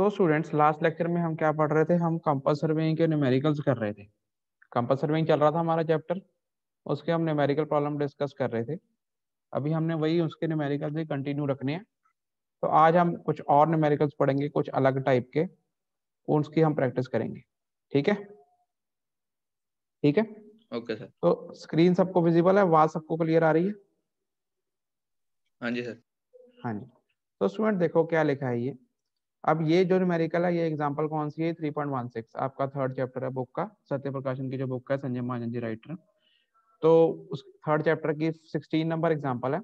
तो students last lecture में हम क्या पढ़ रहे थे, हम कंपास सर्वेइंग के न्यूमेरिकल्स कर रहे थे। कंपास सर्वेइंग चल रहा था हमारा चैप्टर, उसके हम न्यूमेरिकल प्रॉब्लम डिस्कस कर रहे थे। अभी हमने वही उसके न्यूमेरिकल्स ही कंटिन्यू रखने हैं। तो आज हम कुछ और न्यूमेरिकल्स पढ़ेंगे, कुछ अलग टाइप के, उसकी हम प्रैक्टिस करेंगे। ठीक है, ठीक है। Okay sir. तो स्क्रीन सबको विजिबल है, आवाज सबको क्लियर आ रही है? हाँ जी सर। हाँ जी। तो स्टूडेंट देखो क्या लिखा है ये। अब ये जो न्यूमेरिकल है, ये एग्जांपल कौन सी है? 3.16 आपका थर्ड चैप्टर है बुक का, सत्य प्रकाशन की जो बुक है, संजय महाजन जी राइटर। तो उस थर्ड चैप्टर की 16 नंबर एग्जांपल है।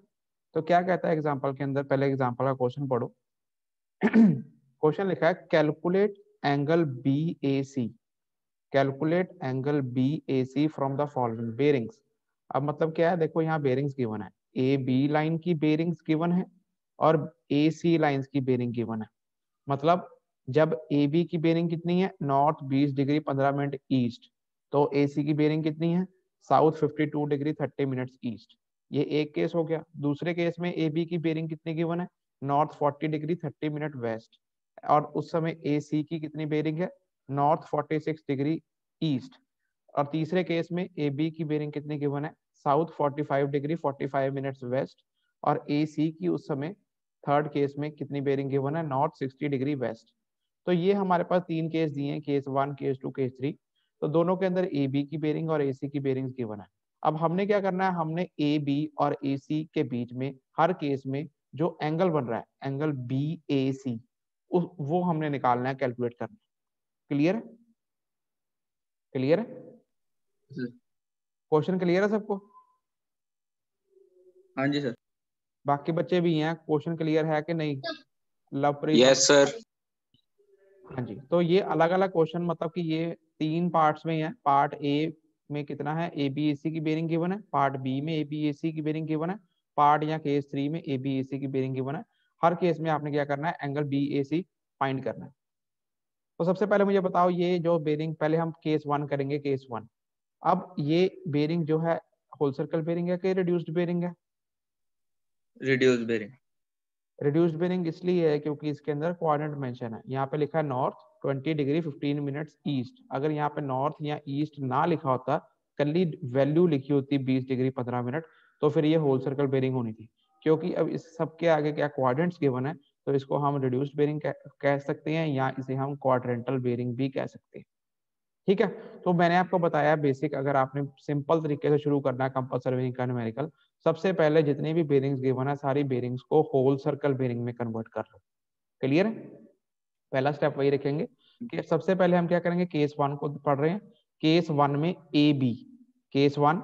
तो क्या कहता है एग्जांपल के अंदर? पहले एग्जांपल का क्वेश्चन पढ़ो। क्वेश्चन लिखा है calculate angle B A C, calculate angle B A C from the following bearings. अब मतलब क्या है, देखो यहाँ बेरिंग्स गिवन है, ए बी लाइन की बेरिंग्स गिवन है और ए सी लाइंस की बेरिंग गिवन है। मतलब जब ए बी की बेरिंग कितनी है? नॉर्थ 20 डिग्री 15 मिनट ईस्ट, तो ए सी की बेरिंग कितनी है? South 52 degree 30 minutes east. ये एक केस हो गया। दूसरे केस में ए बी की बेरिंग कितनी गिवन है? नॉर्थ 40 डिग्री 30 मिनट वेस्ट, और उस समय ए सी की कितनी बेरिंग है? North 46 degree east. और तीसरे केस में ए बी की बेरिंग कितनी गिवन है? साउथ 45 डिग्री 45 मिनट्स वेस्ट, और ए सी की उस समय थर्ड केस में कितनी बेरिंग गिवन है? North 60 degree west. तो ये हमारे पास तीन केस दिए हैं, केस 1, केस 2, केस 3। तो दोनों के अंदर ए बी की बेरिंग और ए सी की बेरिंग गिवन है। अब हमने क्या करना है, हमने ए बी और ए सी के बीच में हर केस में जो एंगल बन रहा है, एंगल बी ए सी, वो हमने निकालना है, कैलकुलेट करना है। क्लियर है? क्लियर है? क्वेश्चन क्लियर है सबको? हाँ जी सर। बाकी बच्चे भी हैं, क्वेश्चन क्लियर है कि नहीं? लवप्रीत? Yes sir. हाँ जी। तो ये अलग अलग क्वेश्चन, मतलब कि ये तीन पार्ट्स में है। पार्ट ए में कितना है? ए बी ए सी की बेरिंग गिवन है। पार्ट बी में ए बी ए सी की बेरिंग गिवन है। पार्ट या केस 3 में ए बी ए सी की बेरिंग गिवन है। हर केस में आपने क्या करना है? Angle B A C find करना है। तो सबसे पहले मुझे बताओ, ये जो बेरिंग, पहले हम केस 1 करेंगे, केस 1। अब ये बेरिंग जो है, होल सर्कल बेरिंग है कि रिड्यूस्ड बेरिंग है? Reduce bearing. रिड्यूस्ड बेरिंग इसलिए है क्योंकि इसके अंदर क्वाड्रेंट मेंशन है। यहाँ पे लिखा है नॉर्थ 20 डिग्री 15 मिनट्स ईस्ट। अगर यहाँ पे नॉर्थ या ईस्ट ना लिखा होता, कली वैल्यू लिखी होती 20 डिग्री 15 मिनट, तो फिर ये होल सर्कल बेरिंग होनी थी। क्योंकि अब इस सबके आगे क्या क्वाड्रेंट्स गिवन है, तो इसको हम रिड्यूस्ड बेरिंग कह सकते हैं, या इसे हम क्वाड्रेंटल बेरिंग भी कह सकते हैं। ठीक है। तो मैंने आपको बताया बेसिक, अगर आपने सिंपल तरीके से शुरू करना है कंपास सर्वेइंग का न्यूमेरिकल, सबसे पहले जितनी भी बेरिंग्स गिवन है, सारी बेरिंग्स को होल सर्कल बेरिंग में कन्वर्ट कर लो। क्लियर है? पहला स्टेप वही रखेंगे कि सबसे पहले हम क्या करेंगे, केस 1 को पढ़ रहे हैं। केस 1 में A B, case 1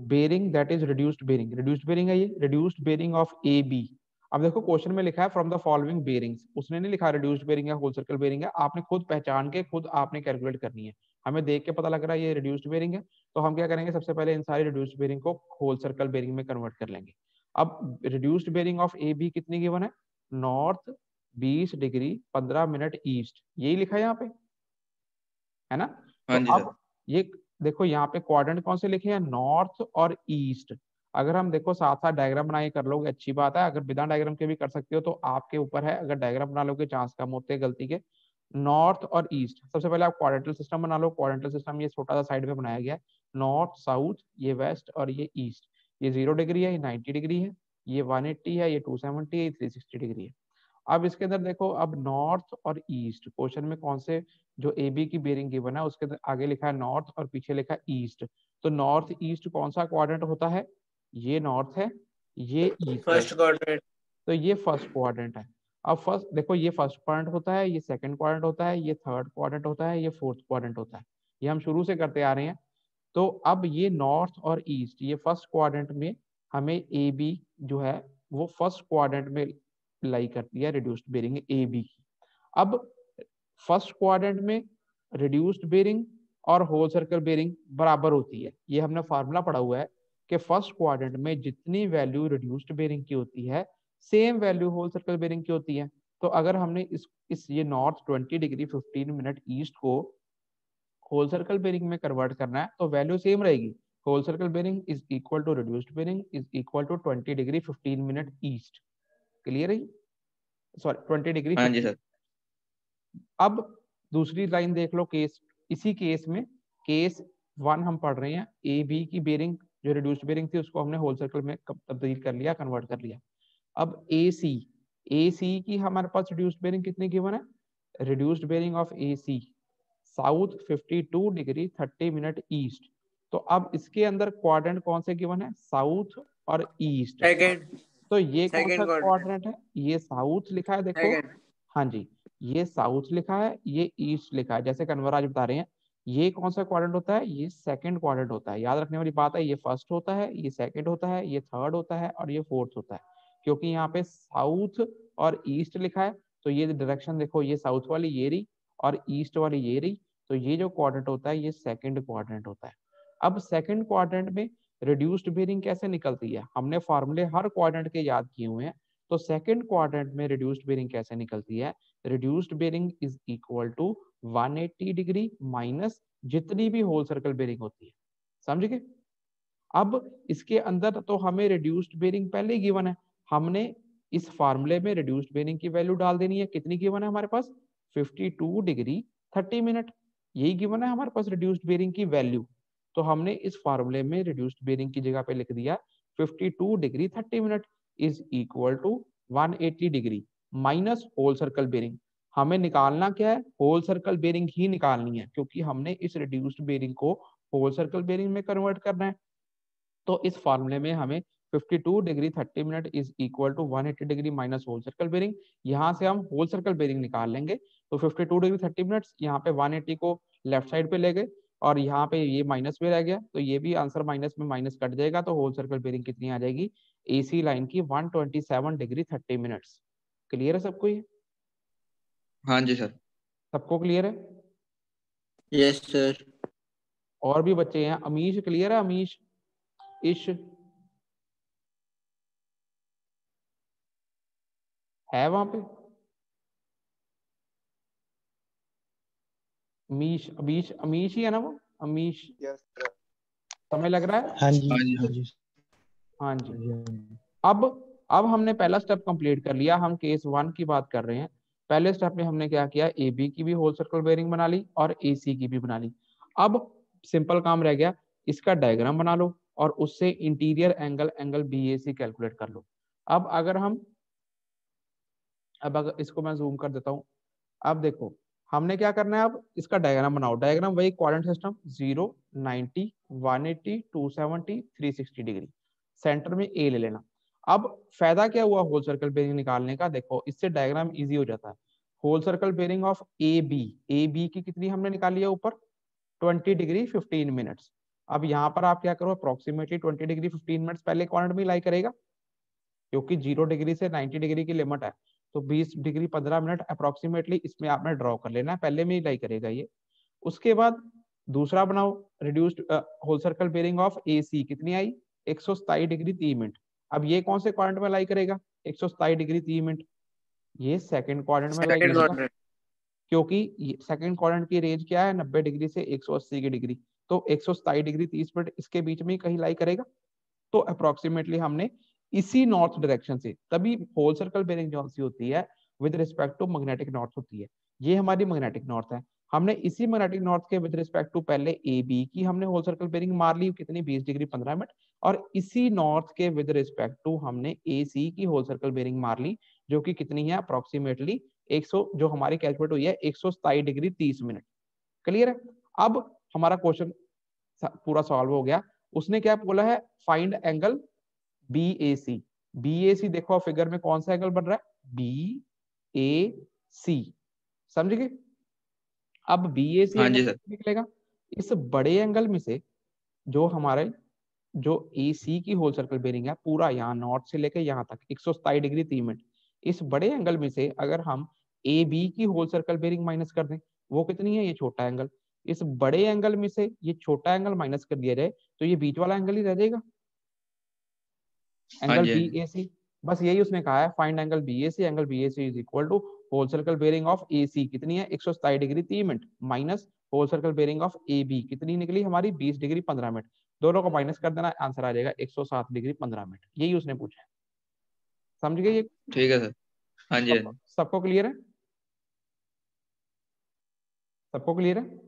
bearing that is reduced bearing, reduced bearing है ये, reduced bearing of A B. अब देखो क्वेश्चन में लिखा है फ्रॉम द फॉलोइंग बेरिंग्स, उसने नहीं लिखा रिड्यूस्ड बेरिंग है, होल सर्कल बेरिंग है। आपने खुद पहचान के खुद आपने कैलकुलेट करनी है। हमें देख के पता लग रहा है ये रिड्यूस्ड बेरिंग है, तो हम क्या करेंगे, सबसे पहले इन सारी रिड्यूस्ड बेरिंग को होल सर्कल बेरिंग में कन्वर्ट कर लेंगे। अब reduced bearing of A B कितनी गिवन है? नॉर्थ 20 डिग्री 15 मिनट ईस्ट, यही लिखा है यहाँ पे, है ना? तो हाँ जी सर। अब ये देखो यहाँ पे क्वाड्रेंट कौन से लिखे हैं? नॉर्थ और ईस्ट। अगर हम देखो साथ साथ डायग्राम बना के कर लोगे अच्छी बात है, अगर बिना डायग्राम के भी कर सकते हो तो आपके ऊपर है। अगर डायग्राम बना लोगे चांस कम होते हैं गलती के। नॉर्थ और ईस्ट, सबसे पहले आप क्वाड्रेंटल सिस्टम बना लो। क्वाड्रेंटल सिस्टम ये छोटा सा साइड में बनाया गया है, नॉर्थ साउथ, ये वेस्ट और ये ईस्ट। ये 0 डिग्री है, ये 90 डिग्री है, ये 180 है, ये 270 है, ये 360 डिग्री है। अब इसके अंदर देखो, अब नॉर्थ और ईस्ट क्वेश्चन में कौन से, जो ए बी की बेरिंग गिवन है उसके अंदर आगे लिखा है नॉर्थ और पीछे लिखा है ईस्ट। तो नॉर्थ ईस्ट कौन सा क्वाड्रेंट होता है? ये नॉर्थ है, ये ईस्ट है, फर्स्ट क्वाड्रेंट। तो ये फर्स्ट क्वाड्रेंट है। अब फर्स्ट देखो, ये फर्स्ट क्वाड्रेंट होता है, ये सेकंड क्वाड्रेंट होता है, ये थर्ड क्वाड्रेंट होता है, ये फोर्थ क्वाड्रेंट होता है। ये हम शुरू से करते आ रहे हैं। तो अब ये नॉर्थ और ईस्ट, ये फर्स्ट क्वाड्रेंट में हमें ए बी जो है वो फर्स्ट क्वाड्रेंट में लाई करती है, रिड्यूस्ड बेरिंग ए बी की। अब फर्स्ट क्वाड्रेंट में रिड्यूस्ड बेरिंग और होल सर्कल बेरिंग बराबर होती है। ये हमने फार्मूला पढ़ा हुआ है कि फर्स्ट क्वाड्रेंट में जितनी वैल्यू रिड्यूस्ड बेरिंग की होती है, same value whole circle bearing की होती है। तो अगर हमने इस ये नॉर्थ 20 डिग्री 15 मिनट ईस्ट को होल सर्कल बेरिंग में कन्वर्ट करना है, तो वैल्यू सेम रहेगी। Whole circle bearing is equal to reduced bearing is equal to 20 degree 15 minute east. Clear है? सॉरी 20 डिग्री हाँ जी 15। सर। अब दूसरी लाइन देख लो, केस इसी केस में केस 1 हम पढ़ रहे हैं, ए बी की बेरिंग जो रिड्यूस्ड बेरिंग थी उसको हमने होल सर्कल में तब्दील कर लिया, कन्वर्ट कर लिया। अब ए सी की हमारे पास रिड्यूस्ड बेरिंग कितनी गिवन है, reduced bearing of A C south 52 degree 30 minute east. तो अब इसके अंदर क्वाड्रेंट कौन से गिवन है, साउथ और ईस्ट। सेकंड तो ये कौन सा सेकंड क्वाड्रेंट है, ये साउथ लिखा है देखो, सेकंड हाँ जी, ये साउथ लिखा है, ये ईस्ट लिखा है, जैसे कन्वर आज बता रहे हैं। ये कौन सा क्वाड्रेंट होता है, ये सेकंड क्वाड्रेंट होता है। याद रखने वाली बात है, ये फर्स्ट होता है, ये सेकंड होता है, ये थर्ड होता है और ये फोर्थ होता है। क्योंकि यहाँ पे साउथ और ईस्ट लिखा है, तो ये डायरेक्शन देखो, ये साउथ वाली ये रही और ईस्ट वाली ये रही, तो ये जो क्वाड्रेंट होता है ये सेकंड क्वाड्रेंट होता है। अब सेकंड क्वाड्रेंट में रिड्यूस्ड बेरिंग कैसे निकलती है, हमने फॉर्मूले हर क्वाड्रेंट के याद किए हुए हैं। तो सेकंड क्वाड्रेंट में रिड्यूस्ड बेरिंग कैसे निकलती है, reduced bearing is equal to 180 degree minus जितनी भी होल सर्कल बेरिंग होती है। समझ गए। अब इसके अंदर तो हमें रिड्यूस्ड बेरिंग पहले ही गिवन है, हमने इस फार्मूले में रिड्यूस्ड बेरिंग की वैल्यू डाल देनी है। कितनी गिवन है हमारे पास, 52 डिग्री 30 मिनट, यही गिवन है हमारे पास रिड्यूस्ड बेरिंग की वैल्यू। तो हमने इस फार्मूले में रिड्यूस्ड बेरिंग की जगह पे लिख दिया 52 degree 30 minute is equal to 180 degree minus whole circle bearing. हमें निकालना क्या है, होल सर्कल बेरिंग ही निकालनी है, क्योंकि हमने इस रिड्यूस्ड बेरिंग को होल सर्कल बेरिंग में कन्वर्ट करना है। तो इस फॉर्मूले में हमें 52 degree 30 minute is equal to 180 degree minus whole circle bearing, यहाँ से हम होल सर्कल बेरिंग निकाल लेंगे। तो 52 डिग्री 30 मिनट्स यहाँ पे 180 को लेफ्ट साइड पे ले गए और यहाँ पे ये माइनस में रह गया, तो ये भी आंसर माइनस में माइनस कट जाएगा। तो होल सर्कल बेरिंग कितनी आ जाएगी, एसी लाइन की 127 डिग्री 30 मिनट्स। क्लियर है सबको ये, हाँ जी सर। सबको क्लियर है। Yes sir. और भी बच्चे हैं, अमीश क्लियर है, अमीश इश है वहां पे, अमीश अमीश अमीश ही है ना वो, अमीश समय लग रहा है। हाँ जी हाँ जी हाँ सर। जी हाँ जी, हाँ जी। अब हमने पहला स्टेप कंप्लीट कर लिया, हम केस 1 की बात कर रहे हैं। पहले स्टेप में हमने क्या किया, ए बी की भी होल सर्कल बेरिंग बना ली और ए सी की भी बना ली। अब सिंपल काम रह गया, इसका डायग्राम बना लो और उससे interior angle angle B A C calculate कर लो। अब अगर इसको मैं जूम कर देता हूँ, अब देखो हमने क्या करना है, अब इसका डायग्राम बनाओ। डायग्राम वही क्वाड्रेंट सिस्टम, 0 90 180 270 360 डिग्री, सेंटर में ए ले लेना। अब फायदा क्या हुआ होल सर्कल बेरिंग निकालने का, देखो इससे डायग्राम इजी हो जाता है। Whole circle bearing of A B की कितनी हमने निकाली है ऊपर, 20 डिग्री 15 मिनट्स। अब यहाँ पर आप क्या करो, अप्रोक्सीमेटली 20 डिग्री 15 मिनट्स पहले क्वाड्रेंट में लाई करेगा, क्योंकि 0 डिग्री से 90 डिग्री की लिमिट है। तो 20 डिग्री 15 मिनट अप्रोक्सीमेटली इसमें आपने ड्रॉ कर लेना है, पहले में ही लाई करेगा ये। उसके बाद दूसरा बनाओ, reduced whole circle bearing of A C कितनी आई, 127 डिग्री 30 मिनट। अब ये कौन से क्वाड्रेंट में लाई करेगा, 127 डिग्री 30 मिनट, ये सेकंड क्वाड्रेंट में लाई सेकंड करेगा, क्वाड्रेंट। क्योंकि सेकंड क्वाड्रेंट की रेंज क्या है, 90 डिग्री से 180 की डिग्री। तो 127 डिग्री 30 मिनट इसके बीच में ही कहीं लाई करेगा। तो अप्रोक्सीमेटली हमने इसी नॉर्थ डायरेक्शन से, तभी होल सर्कल बेरिंग जो सी होती है with respect to magnetic north होती है, ये हमारी मैग्नेटिक नॉर्थ है। हमने इसी मैग्नेटिक नॉर्थ के विद रिस्पेक्ट टू पहले ए बी की हमने होल सर्कल बेरिंग मार ली, कितनी 20 डिग्री 15 मिनट, और इसी नॉर्थ के विद रिस्पेक्ट टू हमने ए सी की होल सर्कल बेरिंग मार ली, जो कि कितनी है अप्रोक्सीमेटली 100, जो हमारी कैलकुलेट हुई है 127 डिग्री 30 मिनट। क्लियर है। अब हमारा क्वेश्चन पूरा सॉल्व हो गया। उसने क्या बोला है, find angle B A C. B A सी देखो फिगर में कौन सा एंगल बन रहा है, बी ए सी, समझ गए। अब बी ए सी हाँ एंगल जी सर। निकलेगा इस बड़े एंगल में से, जो हमारे जो ए सी की होल सर्कल बेरिंग है पूरा यहाँ नॉर्थ से लेकर यहाँ तक 127 डिग्री 3 मिनट, इस बड़े एंगल में से अगर हम ए बी की होल सर्कल बेरिंग माइनस कर दें, वो कितनी है, ये छोटा एंगल, इस बड़े एंगल में से ये छोटा एंगल माइनस कर दिया जाए तो ये बीच वाला एंगल ही रह जाएगा, हाँ एंगल जी। बी ए सी। बस यही उसने कहा है, find angle B A C, angle B A C is equal to whole circle bearing of A C कितनी है 127 degree 3 minute minus whole circle bearing of A B कितनी निकली हमारी 20 डिग्री 15 मिनट, दोनों को माइनस कर देना, आंसर आ जाएगा 107 डिग्री 15 मिनट। यही उसने पूछा है, समझ गए ये, ठीक है सर। हाँ जी हाँ जी। सबको क्लियर है। सबको क्लियर है?